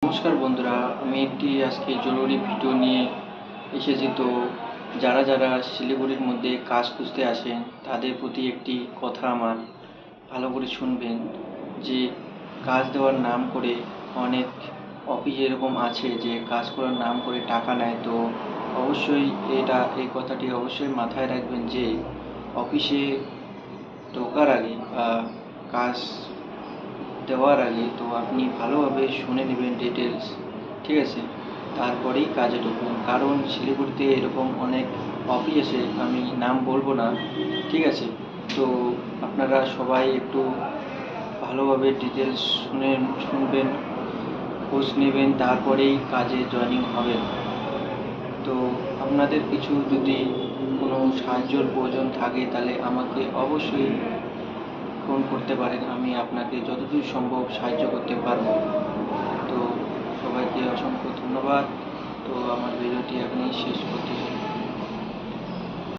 নমস্কার বন্ধুরা, আমি একটি আজকে জরুরি ভিডিও নিয়ে এসেছি। তো যারা যারা শিলিগুড়ির মধ্যে কাজ খুঁজতে আসেন তাদের প্রতি একটি কথা আমার, ভালো করে শুনবেন। যে কাজ দেওয়ার নাম করে অনেক অফিস এরকম আছে যে কাজ করার নাম করে টাকা নেয়। তো অবশ্যই এই কথাটি অবশ্যই মাথায় রাখবেন যে অফিসে ঢোকার আগে বা কাজ দেওয়ার আগে তো আপনি ভালোভাবে শুনে নেবেন ডিটেলস, ঠিক আছে? তারপরেই কাজে ঢুকবেন, কারণ শিলিগুড়িতে এরকম অনেক অফিস আছে, আমি নাম বলবো না, ঠিক আছে? তো আপনারা সবাই একটু ভালোভাবে ডিটেলস শুনবেন, খোঁজ নেবেন, তারপরেই কাজে জয়েনিং হবেন। তো আপনাদের কিছু যদি কোনো সাহায্যর প্রয়োজন থাকে তাহলে আমাকে অবশ্যই ফোন করতে পারেন, আমি আপনাকে যতদূর সম্ভব সাহায্য করতে পারবো। তো সবাইকে অসংখ্য ধন্যবাদ। তো আমার ভিডিওটি এখানেই শেষ করতে চাই।